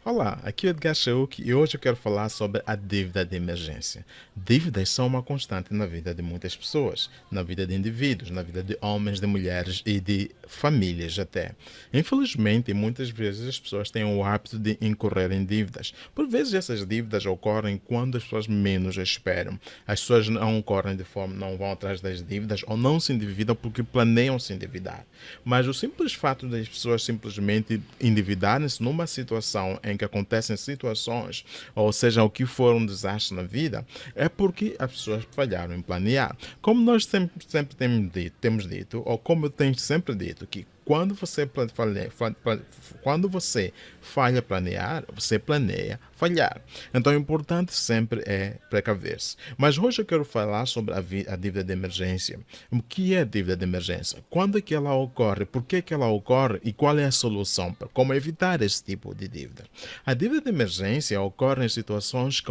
Olá, aqui é o Edgar Shauk e hoje eu quero falar sobre a dívida de emergência. Dívidas são uma constante na vida de muitas pessoas, na vida de indivíduos, na vida de homens, de mulheres e de famílias até. Infelizmente, muitas vezes as pessoas têm o hábito de incorrer em dívidas. Por vezes essas dívidas ocorrem quando as pessoas menos esperam. As pessoas não ocorrem de forma, não vão atrás das dívidas ou não se endividam porque planeiam se endividar. Mas o simples fato das pessoas simplesmente endividarem-se numa situação em que acontecem situações, ou seja, o que for um desastre na vida, é porque as pessoas falharam em planear. Como nós sempre temos dito, ou como eu tenho sempre dito, que quando você falha planear, você planeia falhar. Então, o importante sempre é precaver-se. Mas hoje eu quero falar sobre a dívida de emergência. O que é a dívida de emergência? Quando é que ela ocorre? Por que é que ela ocorre? E qual é a solução para como evitar esse tipo de dívida? A dívida de emergência ocorre em situações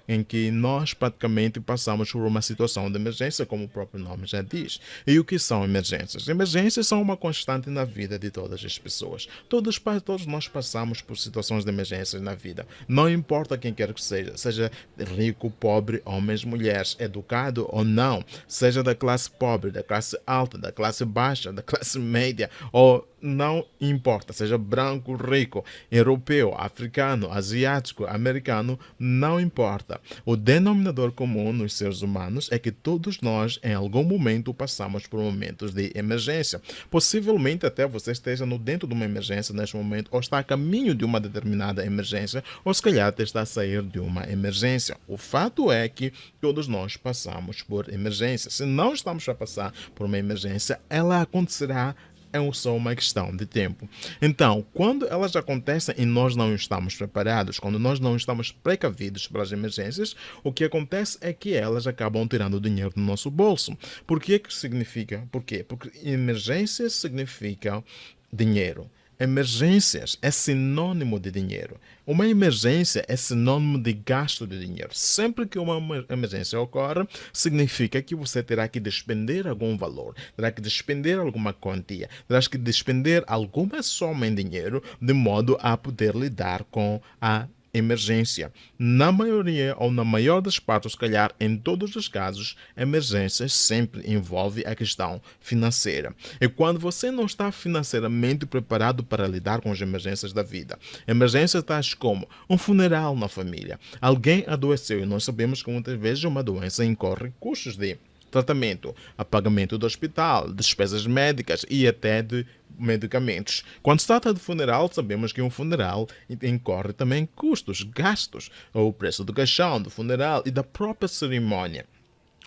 em que nós praticamente passamos por uma situação de emergência, como o próprio nome já diz. E o que são emergências? Emergências são uma constante na vida de todas as pessoas. Todos nós passamos por situações de emergência na vida. Não importa quem quer que seja, seja rico, pobre, homens, mulheres, educado ou não, seja da classe pobre, da classe alta, da classe baixa, da classe média, ou não importa, seja branco, rico, europeu, africano, asiático, americano, não importa. O denominador comum nos seres humanos é que todos nós, em algum momento, passamos por momentos de emergência. Possivelmente até você esteja dentro de uma emergência neste momento, ou está a caminho de uma determinada emergência, ou se calhar até está a sair de uma emergência. O fato é que todos nós passamos por emergência. Se não estamos a passar por uma emergência, ela acontecerá, é só uma questão de tempo. Então, quando elas acontecem e nós não estamos preparados, quando nós não estamos precavidos para as emergências, o que acontece é que elas acabam tirando o dinheiro do nosso bolso. Por que que significa? Por quê? Porque emergências significa dinheiro. Emergências é sinônimo de dinheiro. Uma emergência é sinônimo de gasto de dinheiro. Sempre que uma emergência ocorre, significa que você terá que despender algum valor, terá que despender alguma quantia, terá que despender alguma soma em dinheiro de modo a poder lidar com a emergência. Na maioria ou na maior das partes, se calhar em todos os casos, emergências sempre envolve a questão financeira. E quando você não está financeiramente preparado para lidar com as emergências da vida, emergências tais como um funeral na família, alguém adoeceu e nós sabemos que muitas vezes uma doença incorre custos de tratamento, a pagamento do hospital, despesas médicas e até de medicamentos. Quando se trata de funeral, sabemos que um funeral incorre também custos, gastos, o preço do caixão, do funeral e da própria cerimônia.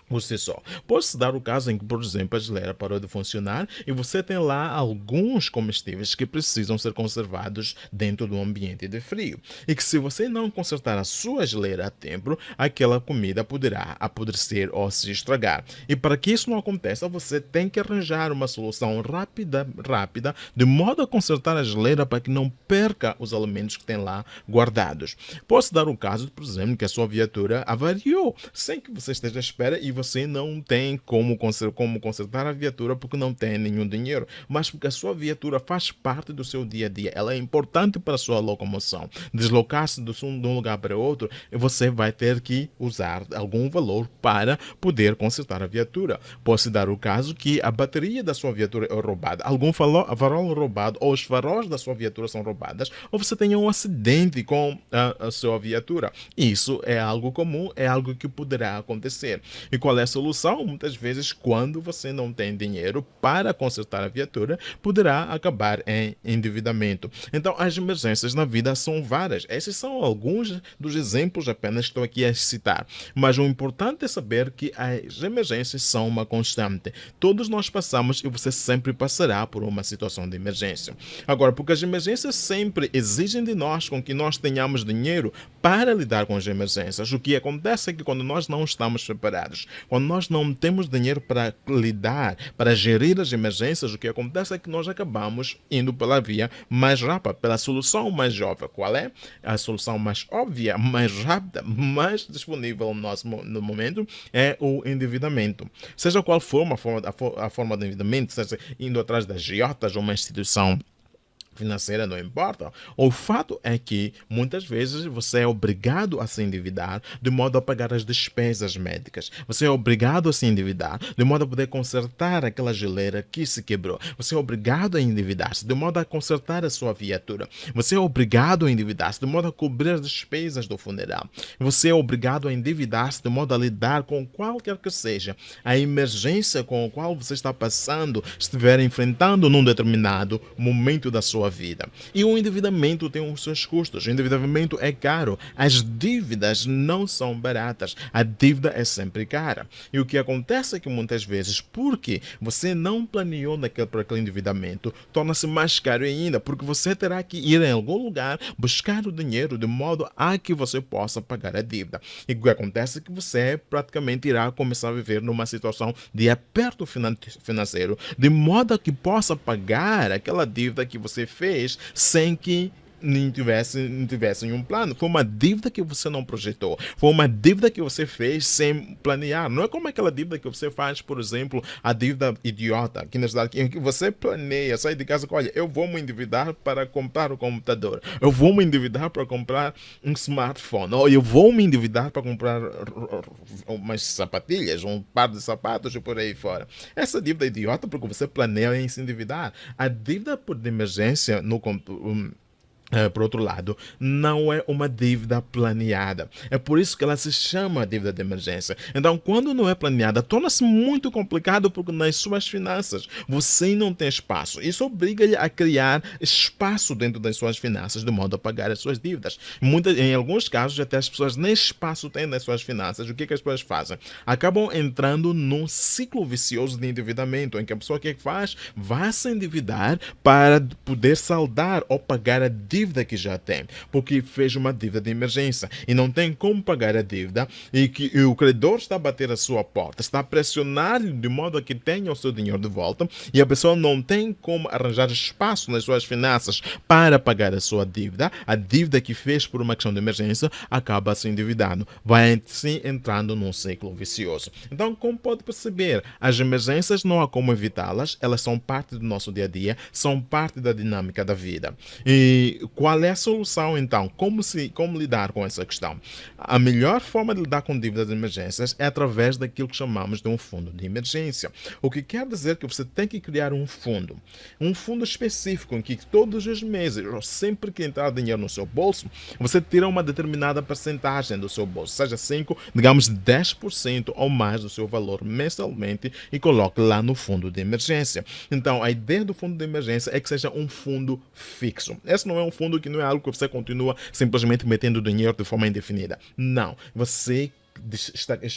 Você só. Pode-se dar o caso em que, por exemplo, a geleira parou de funcionar e você tem lá alguns comestíveis que precisam ser conservados dentro do ambiente de frio. E que se você não consertar a sua geleira a tempo, aquela comida poderá apodrecer ou se estragar. E para que isso não aconteça, você tem que arranjar uma solução rápida, de modo a consertar a geleira para que não perca os alimentos que tem lá guardados. Pode-se dar o caso, por exemplo, que a sua viatura avariou, sem que você esteja à espera e você não tem como consertar a viatura porque não tem nenhum dinheiro, mas porque a sua viatura faz parte do seu dia a dia, ela é importante para a sua locomoção. Deslocar-se de um lugar para outro, você vai ter que usar algum valor para poder consertar a viatura. Pode-se dar o caso que a bateria da sua viatura é roubada, algum farol roubado ou os faróis da sua viatura são roubadas, ou você tenha um acidente com a sua viatura. Isso é algo comum, é algo que poderá acontecer. E qual é a solução? Muitas vezes, quando você não tem dinheiro para consertar a viatura, poderá acabar em endividamento. Então, as emergências na vida são várias. Esses são alguns dos exemplos apenas que estou aqui a citar. Mas o importante é saber que as emergências são uma constante. Todos nós passamos e você sempre passará por uma situação de emergência. Agora, porque as emergências sempre exigem de nós com que nós tenhamos dinheiro para lidar com as emergências. O que acontece é que quando nós não estamos preparados, quando nós não temos dinheiro para lidar, para gerir as emergências, o que acontece é que nós acabamos indo pela via mais rápida, pela solução mais óbvia. Qual é? A solução mais óbvia, mais rápida, mais disponível no momento é o endividamento. Seja qual for a forma de endividamento, seja indo atrás das agiotas ou uma instituição financeira, não importa. O fato é que muitas vezes você é obrigado a se endividar de modo a pagar as despesas médicas. Você é obrigado a se endividar de modo a poder consertar aquela geleira que se quebrou. Você é obrigado a endividar-se de modo a consertar a sua viatura. Você é obrigado a endividar-se de modo a cobrir as despesas do funeral. Você é obrigado a endividar-se de modo a lidar com qualquer que seja a emergência com a qual você está passando, estiver enfrentando num determinado momento da sua vida. E o endividamento tem os seus custos. O endividamento é caro. As dívidas não são baratas. A dívida é sempre cara. E o que acontece é que muitas vezes, porque você não planeou para aquele endividamento, torna-se mais caro ainda, porque você terá que ir em algum lugar buscar o dinheiro de modo a que você possa pagar a dívida. E o que acontece é que você praticamente irá começar a viver numa situação de aperto financeiro, de modo a que possa pagar aquela dívida que você fez sem que nem tivesse um plano. Foi uma dívida que você não projetou. Foi uma dívida que você fez sem planear. Não é como aquela dívida que você faz, por exemplo, a dívida idiota, que na verdade em que você planeia, sai de casa com, olha, eu vou me endividar para comprar um computador. Eu vou me endividar para comprar um smartphone. Ou eu vou me endividar para comprar umas sapatilhas, um par de sapatos e por aí fora. Essa dívida idiota porque você planeia em se endividar. A dívida de emergência no por outro lado, não é uma dívida planeada. É por isso que ela se chama dívida de emergência. Então, quando não é planeada, torna-se muito complicado porque nas suas finanças você não tem espaço. Isso obriga-lhe a criar espaço dentro das suas finanças de modo a pagar as suas dívidas. Em alguns casos, até as pessoas nem espaço têm nas suas finanças. O que as pessoas fazem? Acabam entrando num ciclo vicioso de endividamento, em que a pessoa o que faz? Vai se endividar para poder saldar ou pagar a dívida que já tem, porque fez uma dívida de emergência e não tem como pagar a dívida e o credor está a bater a sua porta, está a pressionar-lhe de modo a que tenha o seu dinheiro de volta e a pessoa não tem como arranjar espaço nas suas finanças para pagar a sua dívida. A dívida que fez por uma questão de emergência acaba se endividando, vai se entrando num ciclo vicioso. Então, como pode perceber, as emergências não há como evitá-las, elas são parte do nosso dia a dia, são parte da dinâmica da vida. E qual é a solução, então? Como lidar com essa questão? A melhor forma de lidar com dívidas de emergências é através daquilo que chamamos de um fundo de emergência. O que quer dizer que você tem que criar um fundo específico em que todos os meses, ou sempre que entrar dinheiro no seu bolso, você tira uma determinada percentagem do seu bolso, seja 5, digamos 10% ou mais do seu valor mensalmente e coloque lá no fundo de emergência. Então, a ideia do fundo de emergência é que seja um fundo fixo. Esse não é um fundo que não é algo que você continua simplesmente metendo dinheiro de forma indefinida. Não. Você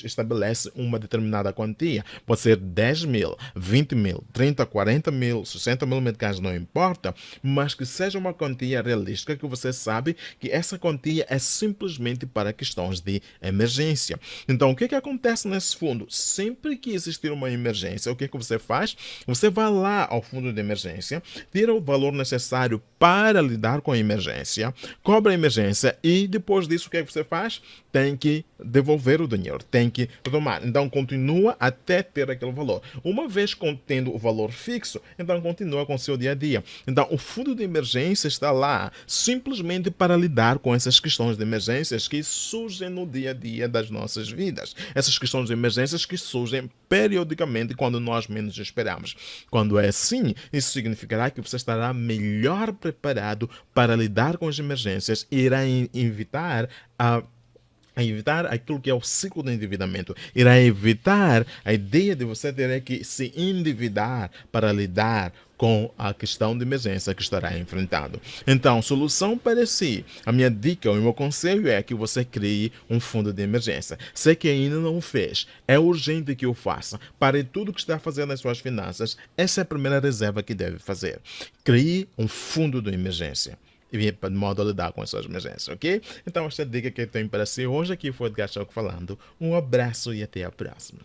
estabelece uma determinada quantia. Pode ser 10 mil, 20 mil, 30, 40 mil, 60 mil meticais, não importa, mas que seja uma quantia realística, que você sabe que essa quantia é simplesmente para questões de emergência. Então, o que acontece nesse fundo? Sempre que existir uma emergência, o que você faz? Você vai lá ao fundo de emergência, tira o valor necessário para lidar com a emergência, cobra a emergência e depois disso o que você faz? Tem que devolver o dinheiro, tem que retomar. Então continua até ter aquele valor. Uma vez contendo o valor fixo, então continua com o seu dia a dia. Então o fundo de emergência está lá simplesmente para lidar com essas questões de emergências que surgem no dia a dia das nossas vidas. Essas questões de emergências que surgem periodicamente quando nós menos esperamos. Quando é assim, isso significará que você estará melhor preparado para lidar com as emergências e irá evitar aquilo que é o ciclo do endividamento. Irá evitar a ideia de você ter que se endividar para lidar com a questão de emergência que estará enfrentando. Então, solução para si. A minha dica, o meu conselho é que você crie um fundo de emergência. Se que ainda não o fez, é urgente que o faça. Pare tudo que está a fazer nas suas finanças. Essa é a primeira reserva que deve fazer. Crie um fundo de emergência. E de modo a lidar com as suas emergências, ok? Então, esta é a dica que eu tenho para si hoje. Aqui foi o Edgar Choco falando. Um abraço e até a próxima.